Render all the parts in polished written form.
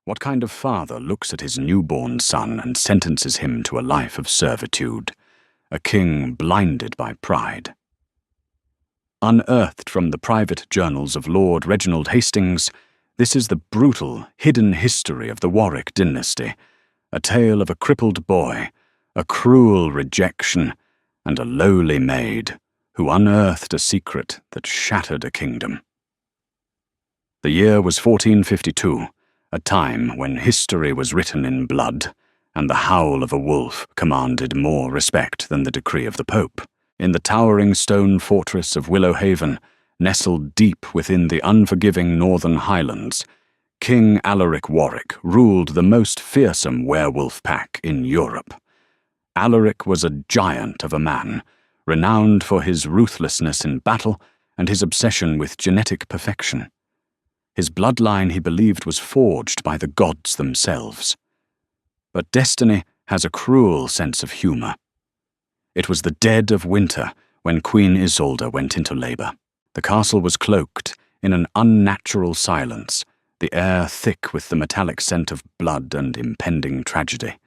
What kind of father looks at his newborn son and sentences him to a life of servitude? A king blinded by pride. Unearthed from the private journals of Lord Reginald Hastings, this is the brutal, hidden history of the Warwick dynasty, a tale of a crippled boy, a cruel rejection, and a lowly maid who unearthed a secret that shattered a kingdom. The year was 1452, a time when history was written in blood, and the howl of a wolf commanded more respect than the decree of the Pope. In the towering stone fortress of Willow Haven, nestled deep within the unforgiving northern highlands, King Alaric Warwick ruled the most fearsome werewolf pack in Europe. Alaric was a giant of a man, renowned for his ruthlessness in battle and his obsession with genetic perfection. His bloodline, he believed, was forged by the gods themselves. But destiny has a cruel sense of humor. It was the dead of winter when Queen Isolde went into labor. The castle was cloaked in an unnatural silence, the air thick with the metallic scent of blood and impending tragedy.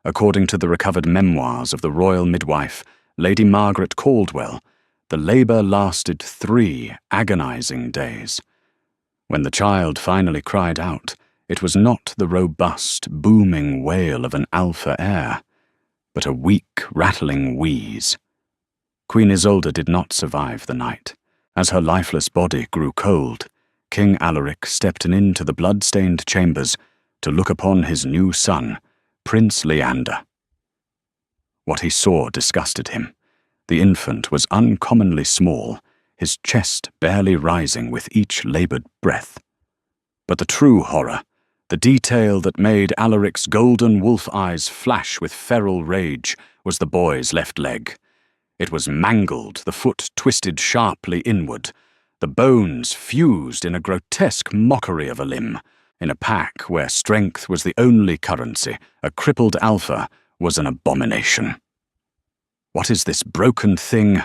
According to the recovered memoirs of the royal midwife, Lady Margaret Caldwell, the labor lasted 3 agonizing days. When the child finally cried out, it was not the robust, booming wail of an alpha heir, but a weak, rattling wheeze. Queen Isolde did not survive the night. As her lifeless body grew cold, King Alaric stepped into the blood-stained chambers to look upon his new son, Prince Leander. What he saw disgusted him. The infant was uncommonly small, his chest barely rising with each labored breath. But the true horror, the detail that made Alaric's golden wolf eyes flash with feral rage, was the boy's left leg. It was mangled, the foot twisted sharply inward, the bones fused in a grotesque mockery of a limb. In a pack where strength was the only currency, a crippled alpha was an abomination. "What is this broken thing?"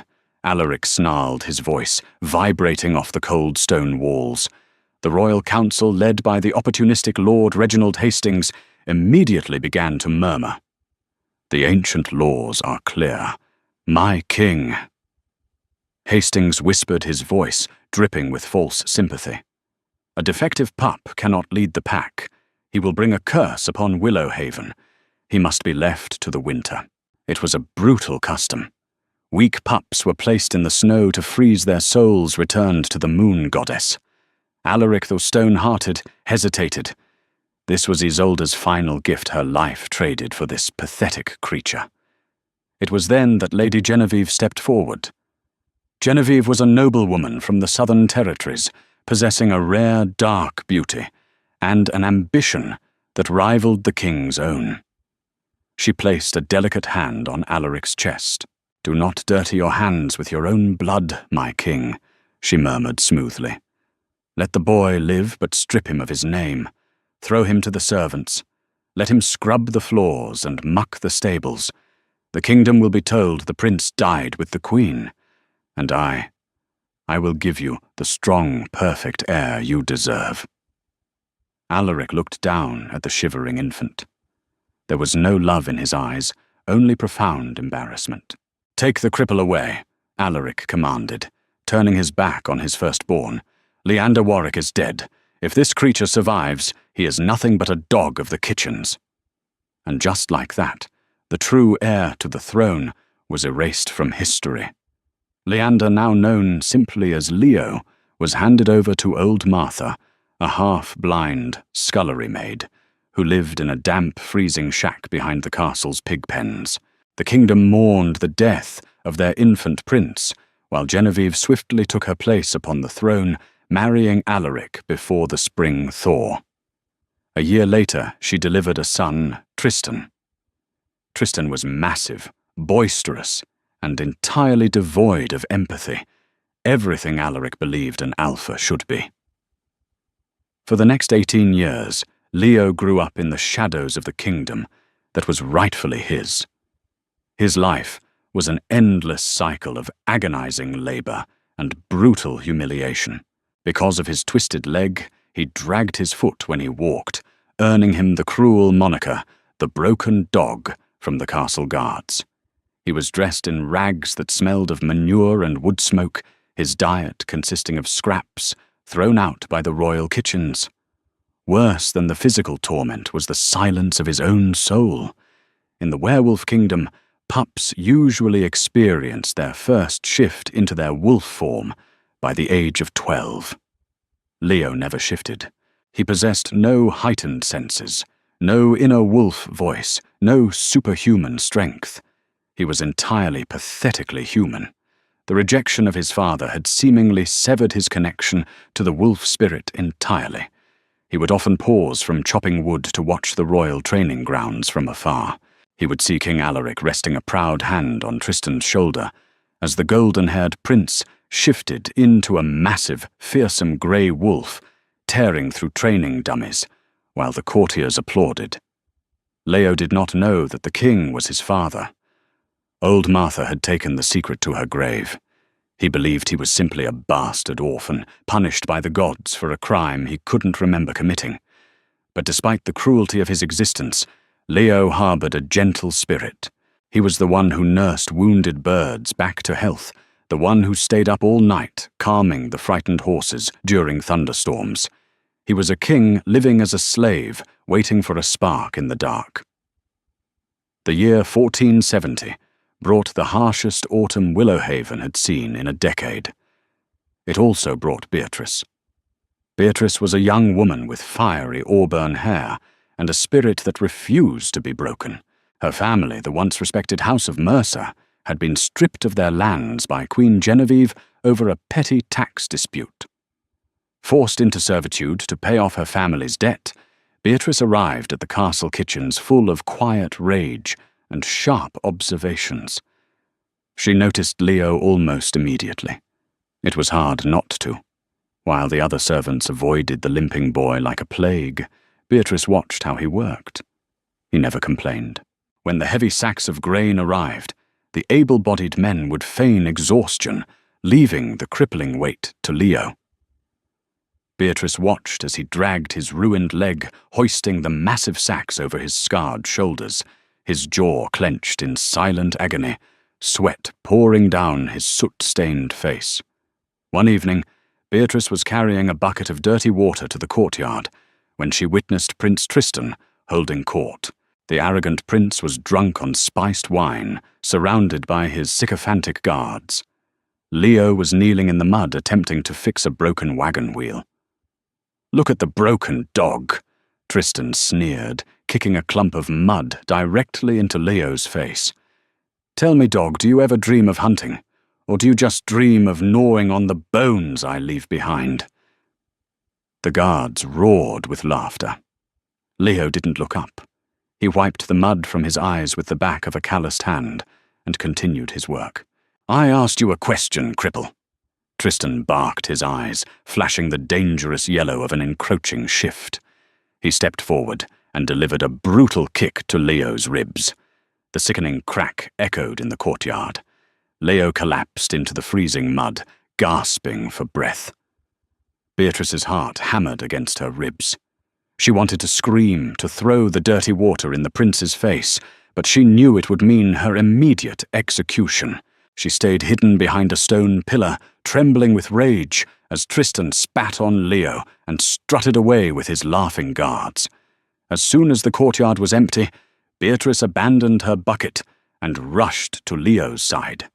Alaric snarled, his voice vibrating off the cold stone walls. The royal council, led by the opportunistic Lord Reginald Hastings, immediately began to murmur. "The ancient laws are clear. My king." Hastings whispered, his voice dripping with false sympathy. "A defective pup cannot lead the pack. He will bring a curse upon Willow Haven. He must be left to the winter." It was a brutal custom. Weak pups were placed in the snow to freeze their souls returned to the moon goddess. Alaric, though stone-hearted, hesitated. This was Isolde's final gift, her life traded for this pathetic creature. It was then that Lady Genevieve stepped forward. Genevieve was a noblewoman from the southern territories, possessing a rare dark beauty and an ambition that rivaled the king's own. She placed a delicate hand on Alaric's chest. "Do not dirty your hands with your own blood, my king," she murmured smoothly. "Let the boy live, but strip him of his name. Throw him to the servants. Let him scrub the floors and muck the stables. The kingdom will be told the prince died with the queen. And I will give you the strong, perfect heir you deserve." Alaric looked down at the shivering infant. There was no love in his eyes, only profound embarrassment. "Take the cripple away," Alaric commanded, turning his back on his firstborn. "Leander Warwick is dead. If this creature survives, he is nothing but a dog of the kitchens." And just like that, the true heir to the throne was erased from history. Leander, now known simply as Leo, was handed over to old Martha, a half-blind scullery maid, who lived in a damp, freezing shack behind the castle's pig pens. The kingdom mourned the death of their infant prince, while Genevieve swiftly took her place upon the throne, marrying Alaric before the spring thaw. A year later, she delivered a son, Tristan. Tristan was massive, boisterous, and entirely devoid of empathy, everything Alaric believed an alpha should be. For the next 18 years, Leo grew up in the shadows of the kingdom that was rightfully his. His life was an endless cycle of agonizing labor and brutal humiliation. Because of his twisted leg, he dragged his foot when he walked, earning him the cruel moniker, the Broken Dog, from the castle guards. He was dressed in rags that smelled of manure and wood smoke, his diet consisting of scraps thrown out by the royal kitchens. Worse than the physical torment was the silence of his own soul. In the werewolf kingdom, pups usually experience their first shift into their wolf form by the age of 12. Leo never shifted. He possessed no heightened senses, no inner wolf voice, no superhuman strength. He was entirely pathetically human. The rejection of his father had seemingly severed his connection to the wolf spirit entirely. He would often pause from chopping wood to watch the royal training grounds from afar. He would see King Alaric resting a proud hand on Tristan's shoulder as the golden-haired prince shifted into a massive, fearsome grey wolf, tearing through training dummies, while the courtiers applauded. Leo did not know that the king was his father. Old Martha had taken the secret to her grave. He believed he was simply a bastard orphan, punished by the gods for a crime he couldn't remember committing. But despite the cruelty of his existence, Leo harbored a gentle spirit. He was the one who nursed wounded birds back to health, the one who stayed up all night, calming the frightened horses during thunderstorms. He was a king living as a slave, waiting for a spark in the dark. The year 1470 brought the harshest autumn Willowhaven had seen in a decade. It also brought Beatrice. Beatrice was a young woman with fiery auburn hair and a spirit that refused to be broken. Her family, the once respected House of Mercia, had been stripped of their lands by Queen Genevieve over a petty tax dispute. Forced into servitude to pay off her family's debt, Beatrice arrived at the castle kitchens full of quiet rage and sharp observations. She noticed Leo almost immediately. It was hard not to. While the other servants avoided the limping boy like a plague, Beatrice watched how he worked. He never complained. When the heavy sacks of grain arrived, the able-bodied men would feign exhaustion, leaving the crippling weight to Leo. Beatrice watched as he dragged his ruined leg, hoisting the massive sacks over his scarred shoulders, his jaw clenched in silent agony, sweat pouring down his soot-stained face. One evening, Beatrice was carrying a bucket of dirty water to the courtyard when she witnessed Prince Tristan holding court. The arrogant prince was drunk on spiced wine, surrounded by his sycophantic guards. Leo was kneeling in the mud attempting to fix a broken wagon wheel. "Look at the broken dog," Tristan sneered, kicking a clump of mud directly into Leo's face. "Tell me, dog, do you ever dream of hunting? Or do you just dream of gnawing on the bones I leave behind?" The guards roared with laughter. Leo didn't look up. He wiped the mud from his eyes with the back of a calloused hand and continued his work. "I asked you a question, cripple." Tristan barked his eyes, flashing the dangerous yellow of an encroaching shift. He stepped forward and delivered a brutal kick to Leo's ribs. The sickening crack echoed in the courtyard. Leo collapsed into the freezing mud, gasping for breath. Beatrice's heart hammered against her ribs. She wanted to scream, to throw the dirty water in the prince's face, but she knew it would mean her immediate execution. She stayed hidden behind a stone pillar, trembling with rage, as Tristan spat on Leo and strutted away with his laughing guards. As soon as the courtyard was empty, Beatrice abandoned her bucket and rushed to Leo's side.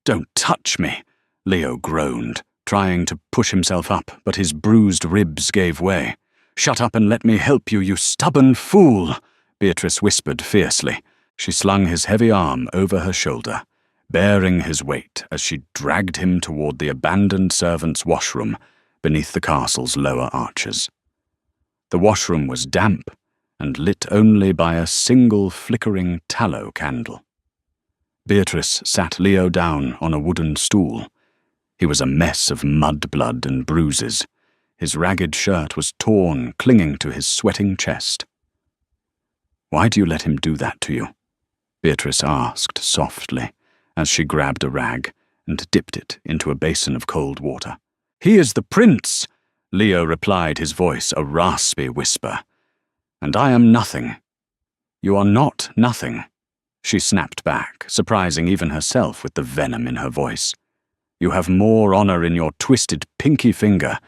"Don't touch me," Leo groaned, trying to push himself up, but his bruised ribs gave way. "Shut up and let me help you, you stubborn fool," Beatrice whispered fiercely. She slung his heavy arm over her shoulder, bearing his weight as she dragged him toward the abandoned servants' washroom beneath the castle's lower arches. The washroom was damp and lit only by a single flickering tallow candle. Beatrice sat Leo down on a wooden stool. He was a mess of mud blood and bruises. His ragged shirt was torn, clinging to his sweating chest. "Why do you let him do that to you?" Beatrice asked softly, as she grabbed a rag and dipped it into a basin of cold water. "He is the prince," Leo replied, his voice a raspy whisper. And I am nothing. You are not nothing, she snapped back, surprising even herself with the venom in her voice. You have more honor in your twisted pinky finger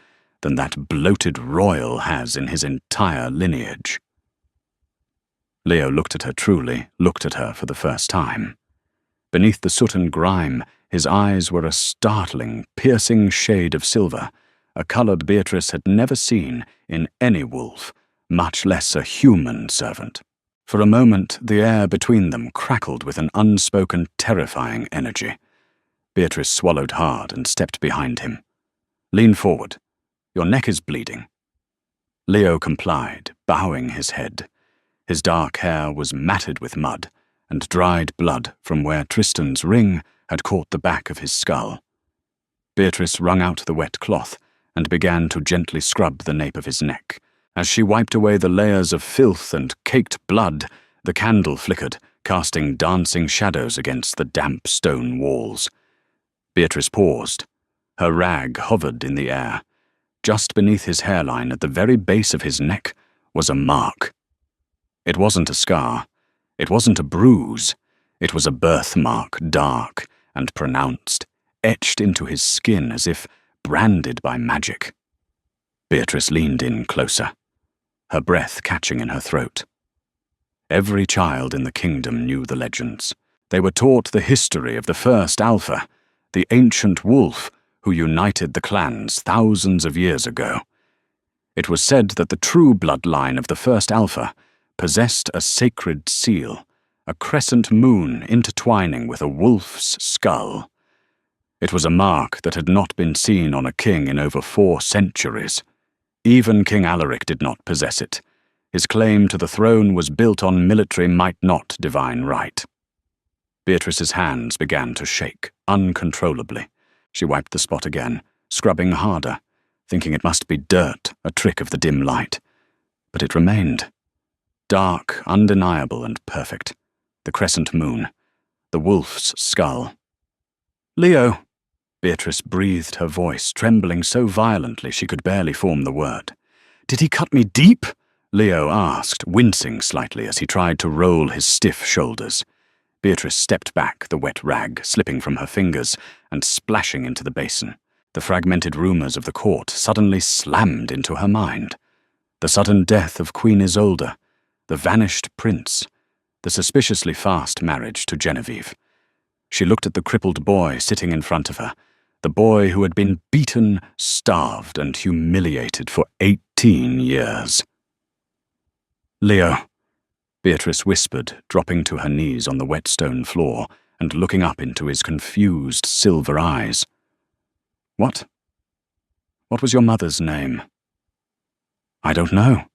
than that bloated royal has in his entire lineage. Leo looked at her truly, looked at her for the first time. Beneath the soot and grime, his eyes were a startling, piercing shade of silver, a color Beatrice had never seen in any wolf, much less a human servant. For a moment, the air between them crackled with an unspoken, terrifying energy. Beatrice swallowed hard and stepped behind him. Lean forward. Your neck is bleeding. Leo complied, bowing his head. His dark hair was matted with mud, and dried blood from where Tristan's ring had caught the back of his skull. Beatrice wrung out the wet cloth and began to gently scrub the nape of his neck. As she wiped away the layers of filth and caked blood, the candle flickered, casting dancing shadows against the damp stone walls. Beatrice paused. Her rag hovered in the air. Just beneath his hairline, at the very base of his neck, was a mark. It wasn't a scar. It wasn't a bruise. It was a birthmark, dark and pronounced, etched into his skin as if branded by magic. Beatrice leaned in closer, her breath catching in her throat. Every child in the kingdom knew the legends. They were taught the history of the first Alpha, the ancient wolf who united the clans thousands of years ago. It was said that the true bloodline of the first Alpha possessed a sacred seal, a crescent moon intertwining with a wolf's skull. It was a mark that had not been seen on a king in over 4 centuries. Even King Alaric did not possess it. His claim to the throne was built on military might, not divine right. Beatrice's hands began to shake, uncontrollably. She wiped the spot again, scrubbing harder, thinking it must be dirt, a trick of the dim light. But it remained. Dark, undeniable, and perfect. The crescent moon. The wolf's skull. "Leo!" Beatrice breathed, her voice trembling so violently she could barely form the word. "Did he cut me deep?" Leo asked, wincing slightly as he tried to roll his stiff shoulders. Beatrice stepped back, the wet rag slipping from her fingers and splashing into the basin. The fragmented rumors of the court suddenly slammed into her mind. The sudden death of Queen Isolde, the vanished prince, the suspiciously fast marriage to Genevieve. She looked at the crippled boy sitting in front of her, the boy who had been beaten, starved, and humiliated for 18 years. "Leo," Beatrice whispered, dropping to her knees on the wet stone floor and looking up into his confused silver eyes. "What? What was your mother's name?" "I don't know,"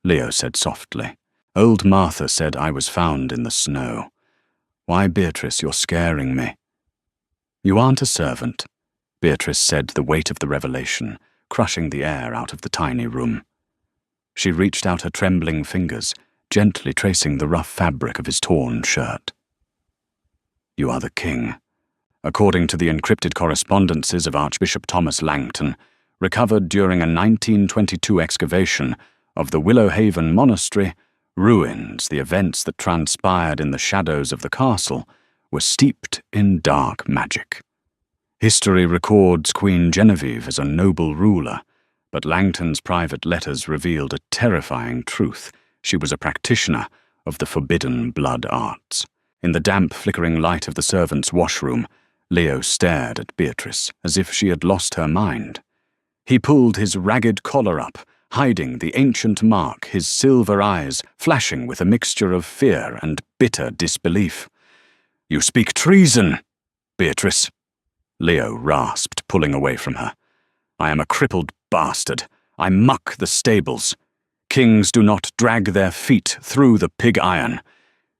Leo said softly. "Old Martha said I was found in the snow. Why, Beatrice, you're scaring me." "You aren't a servant," Beatrice said, the weight of the revelation crushing the air out of the tiny room. She reached out her trembling fingers, gently tracing the rough fabric of his torn shirt. "You are the king," according to the encrypted correspondences of Archbishop Thomas Langton, recovered during a 1922 excavation of the Willowhaven Monastery ruins. The events that transpired in the shadows of the castle were steeped in dark magic. History records Queen Genevieve as a noble ruler, but Langton's private letters revealed a terrifying truth. She was a practitioner of the forbidden blood arts. In the damp, flickering light of the servants' washroom, Leo stared at Beatrice as if she had lost her mind. He pulled his ragged collar up, hiding the ancient mark, his silver eyes flashing with a mixture of fear and bitter disbelief. "You speak treason, Beatrice," Leo rasped, pulling away from her. "I am a crippled bastard. I muck the stables. Kings do not drag their feet through the pig iron.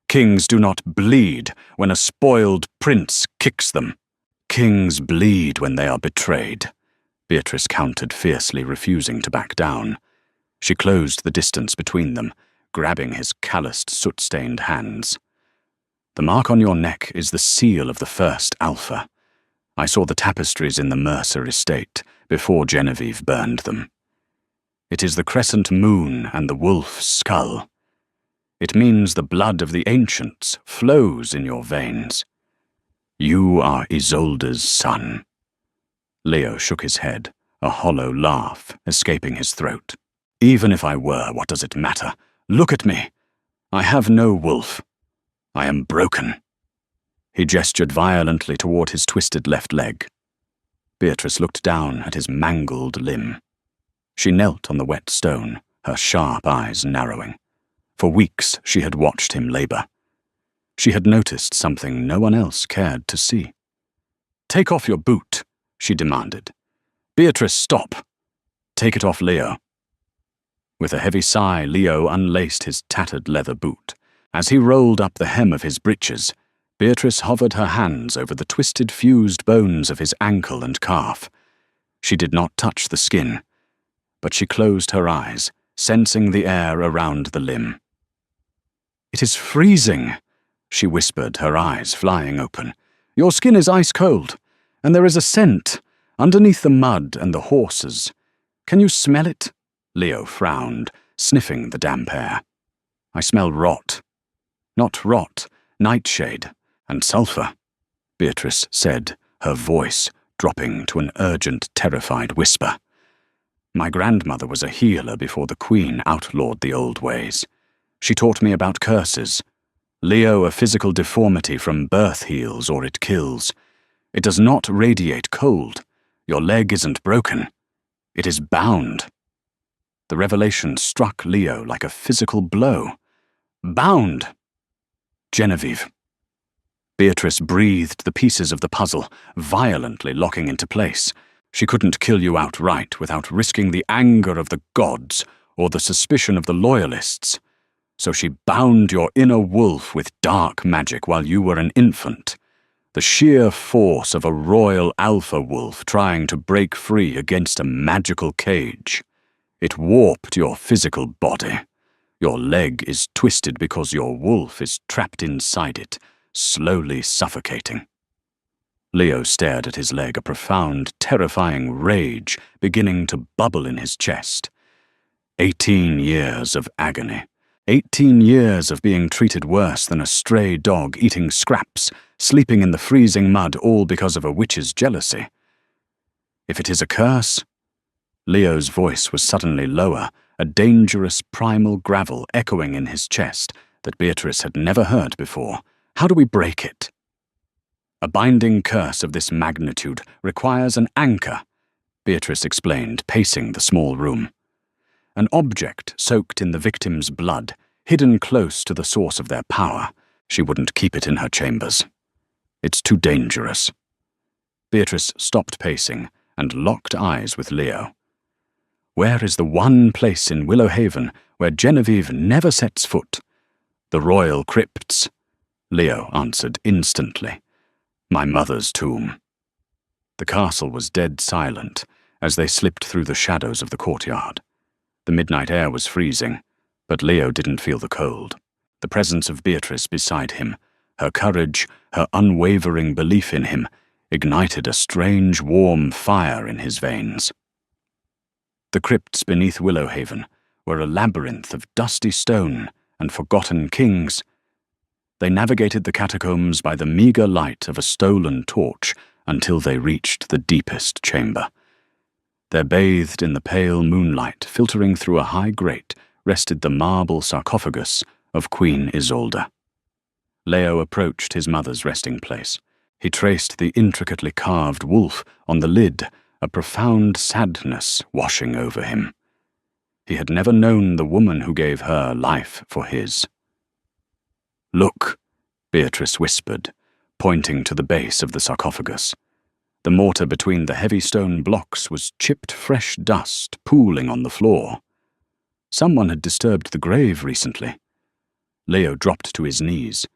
Kings do not bleed when a spoiled prince kicks them. Kings bleed when they are betrayed." Beatrice countered fiercely, refusing to back down. She closed the distance between them, grabbing his calloused, soot-stained hands. "The mark on your neck is the seal of the first Alpha. I saw the tapestries in the Mercer estate before Genevieve burned them. It is the crescent moon and the wolf's skull. It means the blood of the ancients flows in your veins. You are Isolde's son." Leo shook his head, a hollow laugh escaping his throat. "Even if I were, what does it matter? Look at me. I have no wolf. I am broken." He gestured violently toward his twisted left leg. Beatrice looked down at his mangled limb. She knelt on the wet stone, her sharp eyes narrowing. For weeks she had watched him labor. She had noticed something no one else cared to see. "Take off your boot," she demanded. "Beatrice, stop. Take it off, Leo." With a heavy sigh, Leo unlaced his tattered leather boot. As he rolled up the hem of his breeches, Beatrice hovered her hands over the twisted fused bones of his ankle and calf. She did not touch the skin, but she closed her eyes, sensing the air around the limb. "It is freezing," she whispered, her eyes flying open. "Your skin is ice cold, and there is a scent underneath the mud and the horses. Can you smell it?" Leo frowned, sniffing the damp air. "I smell rot." "Not rot, nightshade and sulphur," Beatrice said, her voice dropping to an urgent, terrified whisper. "My grandmother was a healer before the Queen outlawed the old ways. She taught me about curses. Leo, a physical deformity from birth heals or it kills. It does not radiate cold. Your leg isn't broken. It is bound." The revelation struck Leo like a physical blow. "Bound!" "Genevieve." Beatrice breathed the pieces of the puzzle, violently locking into place. "She couldn't kill you outright without risking the anger of the gods or the suspicion of the loyalists. So she bound your inner wolf with dark magic while you were an infant. The sheer force of a royal alpha wolf trying to break free against a magical cage. It warped your physical body. Your leg is twisted because your wolf is trapped inside it, slowly suffocating." Leo stared at his leg, a profound, terrifying rage beginning to bubble in his chest. 18 years of agony. 18 years of being treated worse than a stray dog, eating scraps, sleeping in the freezing mud, all because of a witch's jealousy. If it is a curse... Leo's voice was suddenly lower, a dangerous primal gravel echoing in his chest that Beatrice had never heard before. "How do we break it?" "A binding curse of this magnitude requires an anchor," Beatrice explained, pacing the small room. "An object soaked in the victim's blood, hidden close to the source of their power. She wouldn't keep it in her chambers. It's too dangerous." Beatrice stopped pacing and locked eyes with Leo. "Where is the one place in Willowhaven where Genevieve never sets foot?" "The royal crypts," Leo answered instantly. "My mother's tomb." The castle was dead silent as they slipped through the shadows of the courtyard. The midnight air was freezing, but Leo didn't feel the cold. The presence of Beatrice beside him, her courage, her unwavering belief in him, ignited a strange warm fire in his veins. The crypts beneath Willowhaven were a labyrinth of dusty stone and forgotten kings. They navigated the catacombs by the meager light of a stolen torch until they reached the deepest chamber. There, bathed in the pale moonlight filtering through a high grate, rested the marble sarcophagus of Queen Isolde. Leo approached his mother's resting place. He traced the intricately carved wolf on the lid, a profound sadness washing over him. He had never known the woman who gave her life for his. "Look," Beatrice whispered, pointing to the base of the sarcophagus. The mortar between the heavy stone blocks was chipped fresh dust pooling on the floor. Someone had disturbed the grave recently. Leo dropped to his knees.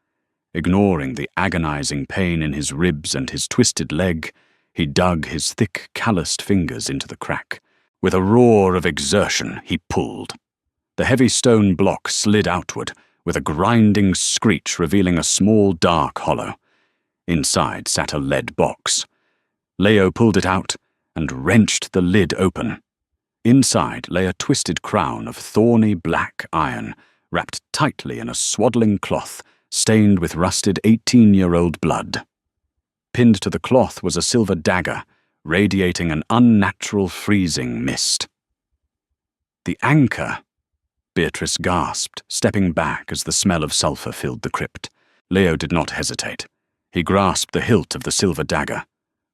Ignoring the agonizing pain in his ribs and his twisted leg, he dug his thick, calloused fingers into the crack. With a roar of exertion, he pulled. The heavy stone block slid outward, with a grinding screech revealing a small, dark hollow. Inside sat a lead box. Leo pulled it out and wrenched the lid open. Inside lay a twisted crown of thorny black iron, wrapped tightly in a swaddling cloth stained with rusted 18-year-old blood. Pinned to the cloth was a silver dagger, radiating an unnatural freezing mist. The anchor! Beatrice gasped, stepping back as the smell of sulphur filled the crypt. Leo did not hesitate. He grasped the hilt of the silver dagger.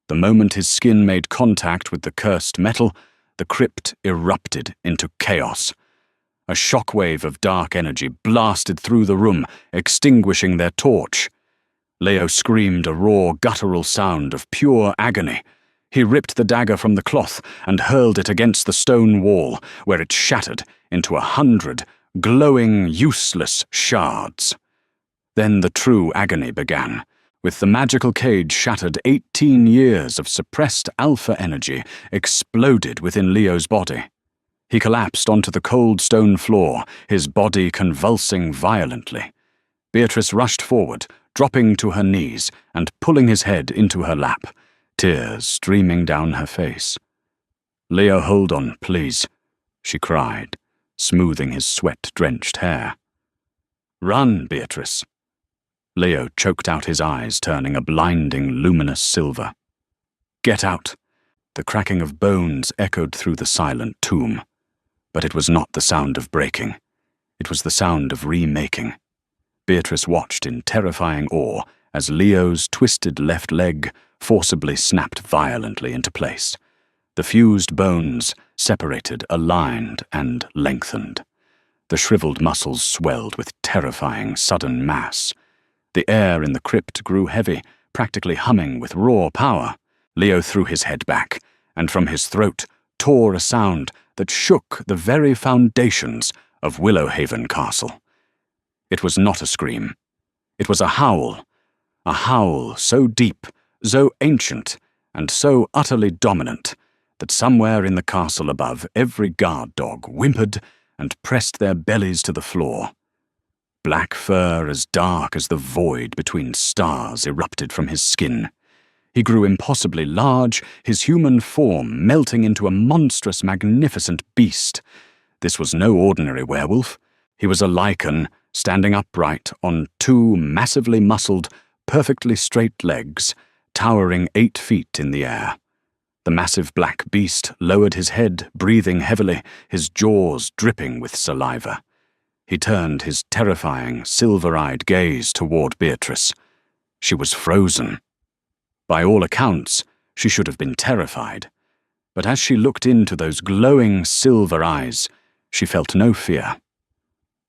The moment his skin made contact with the cursed metal, the crypt erupted into chaos. A shockwave of dark energy blasted through the room, extinguishing their torch. Leo screamed a raw, guttural sound of pure agony. He ripped the dagger from the cloth and hurled it against the stone wall, where it shattered into 100 glowing, useless shards. Then the true agony began. With the magical cage shattered, 18 years of suppressed alpha energy exploded within Leo's body. He collapsed onto the cold stone floor, his body convulsing violently. Beatrice rushed forward, dropping to her knees and pulling his head into her lap, tears streaming down her face. "Leo, hold on, please," she cried, smoothing his sweat-drenched hair. "Run, Beatrice." Leo choked out his eyes, turning a blinding, luminous silver. "Get out." The cracking of bones echoed through the silent tomb. But it was not the sound of breaking. It was the sound of remaking. Beatrice watched in terrifying awe as Leo's twisted left leg forcibly snapped violently into place. The fused bones separated, aligned, and lengthened. The shriveled muscles swelled with terrifying, sudden mass. The air in the crypt grew heavy, practically humming with raw power. Leo threw his head back, and from his throat tore a sound that shook the very foundations of Willowhaven Castle. It was not a scream. It was a howl so deep, so ancient, and so utterly dominant that somewhere in the castle above every guard dog whimpered and pressed their bellies to the floor. Black fur as dark as the void between stars erupted from his skin. He grew impossibly large, his human form melting into a monstrous, magnificent beast. This was no ordinary werewolf. He was a lichen, standing upright on two massively muscled, perfectly straight legs, towering 8 feet in the air. The massive black beast lowered his head, breathing heavily, his jaws dripping with saliva. He turned his terrifying, silver-eyed gaze toward Beatrice. She was frozen. By all accounts, she should have been terrified. But as she looked into those glowing silver eyes, she felt no fear.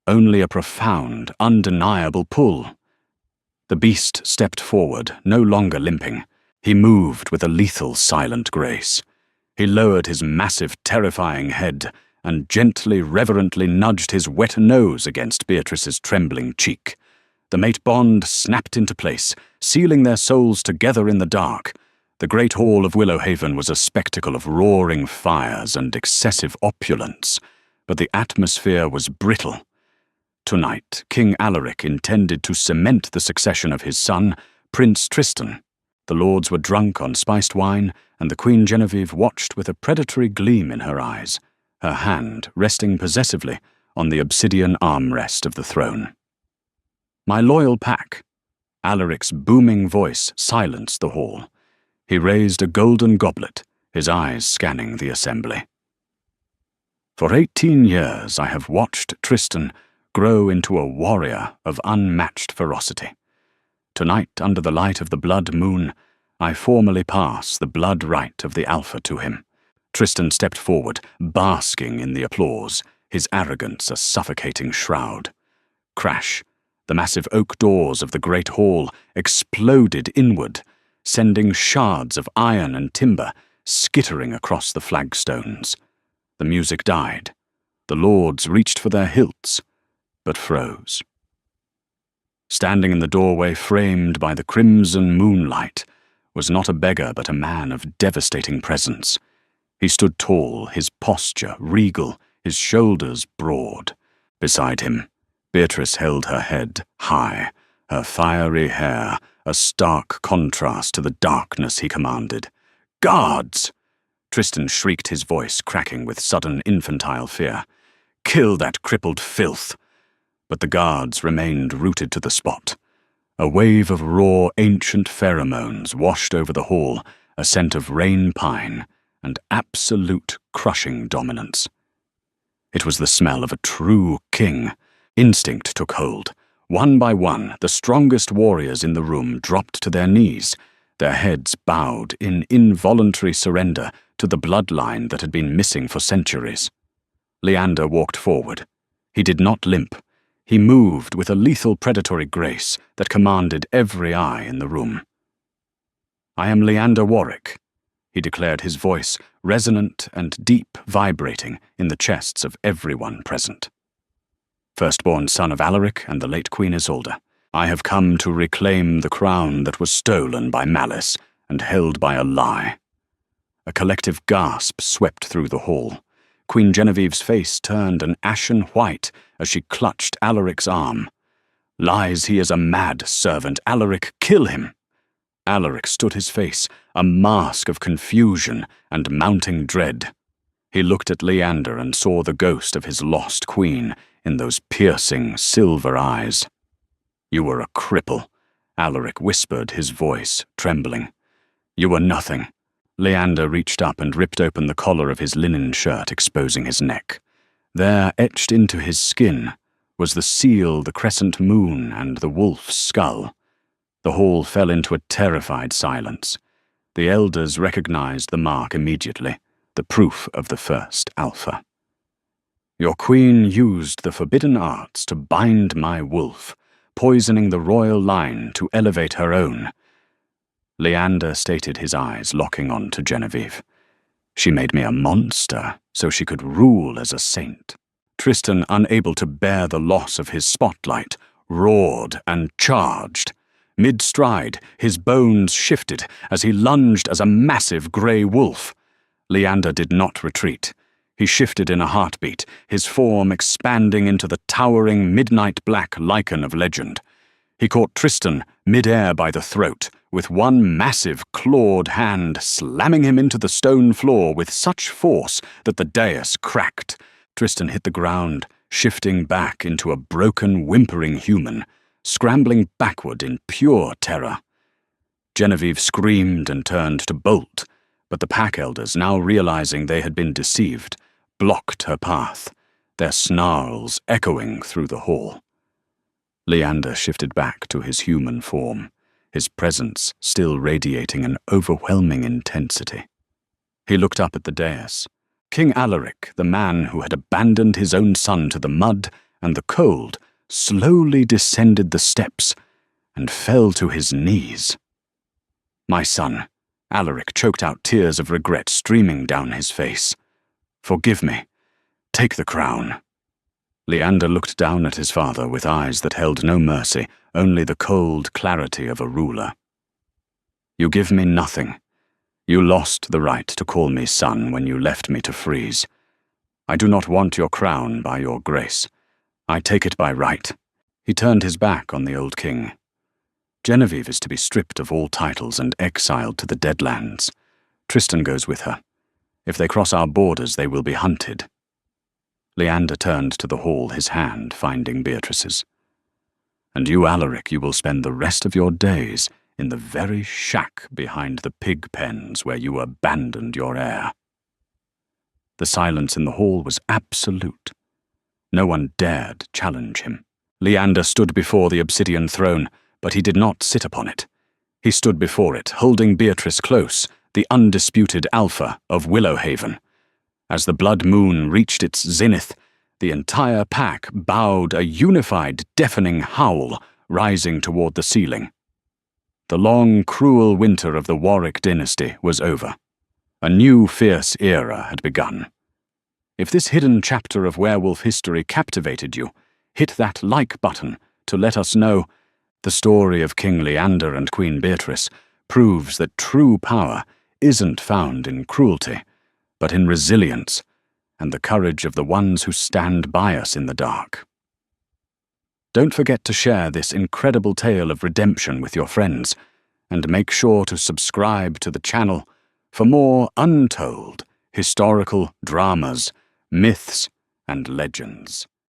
Only a profound, undeniable pull. The beast stepped forward, no longer limping. He moved with a lethal, silent grace. He lowered his massive, terrifying head and gently, reverently nudged his wet nose against Beatrice's trembling cheek. The mate bond snapped into place, sealing their souls together in the dark. The great hall of Willowhaven was a spectacle of roaring fires and excessive opulence, but the atmosphere was brittle. Tonight, King Alaric intended to cement the succession of his son, Prince Tristan. The lords were drunk on spiced wine, and the Queen Genevieve watched with a predatory gleam in her eyes, her hand resting possessively on the obsidian armrest of the throne. "My loyal pack." Alaric's booming voice silenced the hall. He raised a golden goblet, his eyes scanning the assembly. "For 18 years I have watched Tristan grow into a warrior of unmatched ferocity. Tonight, under the light of the blood moon, I formally pass the blood right of the Alpha to him." Tristan stepped forward, basking in the applause, his arrogance a suffocating shroud. Crash! The massive oak doors of the great hall exploded inward, sending shards of iron and timber skittering across the flagstones. The music died. The lords reached for their hilts, but froze. Standing in the doorway framed by the crimson moonlight was not a beggar but a man of devastating presence. He stood tall, his posture regal, his shoulders broad. Beside him, Beatrice held her head high, her fiery hair a stark contrast to the darkness he commanded. "Guards!" Tristan shrieked, his voice cracking with sudden infantile fear. "Kill that crippled filth!" But the guards remained rooted to the spot. A wave of raw, ancient pheromones washed over the hall, a scent of rain pine and absolute crushing dominance. It was the smell of a true king. Instinct took hold. One by one, the strongest warriors in the room dropped to their knees, their heads bowed in involuntary surrender to the bloodline that had been missing for centuries. Leander walked forward. He did not limp. He moved with a lethal predatory grace that commanded every eye in the room. "I am Leander Warwick," he declared, his voice resonant and deep, vibrating in the chests of everyone present. "Firstborn son of Alaric and the late Queen Isolde, I have come to reclaim the crown that was stolen by malice and held by a lie." A collective gasp swept through the hall. Queen Genevieve's face turned an ashen white as she clutched Alaric's arm. "Lies, he is a mad servant. Alaric, kill him!" Alaric stood his face, a mask of confusion and mounting dread. He looked at Leander and saw the ghost of his lost queen in those piercing silver eyes. "You were a cripple," Alaric whispered, his voice trembling. "You were nothing." Leander reached up and ripped open the collar of his linen shirt, exposing his neck. There, etched into his skin, was the seal, the crescent moon, and the wolf's skull. The hall fell into a terrified silence. The elders recognized the mark immediately, the proof of the first alpha. "Your queen used the forbidden arts to bind my wolf, poisoning the royal line to elevate her own." Leander stated, his eyes locking on to Genevieve. "She made me a monster so she could rule as a saint." Tristan, unable to bear the loss of his spotlight, roared and charged. Mid-stride, his bones shifted as he lunged as a massive grey wolf. Leander did not retreat. He shifted in a heartbeat, his form expanding into the towering midnight black lichen of legend. He caught Tristan mid-air by the throat, with one massive clawed hand slamming him into the stone floor with such force that the dais cracked. Tristan hit the ground, shifting back into a broken, whimpering human, scrambling backward in pure terror. Genevieve screamed and turned to bolt, but the pack elders, now realizing they had been deceived, blocked her path, their snarls echoing through the hall. Leander shifted back to his human form, his presence still radiating an overwhelming intensity. He looked up at the dais. King Alaric, the man who had abandoned his own son to the mud and the cold, slowly descended the steps and fell to his knees. "My son," Alaric choked out, tears of regret streaming down his face. "Forgive me. Take the crown." Leander looked down at his father with eyes that held no mercy, only the cold clarity of a ruler. "You give me nothing. You lost the right to call me son when you left me to freeze. I do not want your crown by your grace. I take it by right." He turned his back on the old king. "Genevieve is to be stripped of all titles and exiled to the Deadlands. Tristan goes with her. If they cross our borders, they will be hunted." Leander turned to the hall, his hand finding Beatrice's. "And you, Alaric, you will spend the rest of your days in the very shack behind the pig pens where you abandoned your heir." The silence in the hall was absolute. No one dared challenge him. Leander stood before the obsidian throne, but he did not sit upon it. He stood before it, holding Beatrice close, the undisputed alpha of Willowhaven. As the blood moon reached its zenith, the entire pack bowed, a unified, deafening howl rising toward the ceiling. The long, cruel winter of the Warwick dynasty was over. A new, fierce era had begun. If this hidden chapter of werewolf history captivated you, hit that like button to let us know. The story of King Leander and Queen Beatrice proves that true power isn't found in cruelty, but in resilience and the courage of the ones who stand by us in the dark. Don't forget to share this incredible tale of redemption with your friends, and make sure to subscribe to the channel for more untold historical dramas, myths, and legends.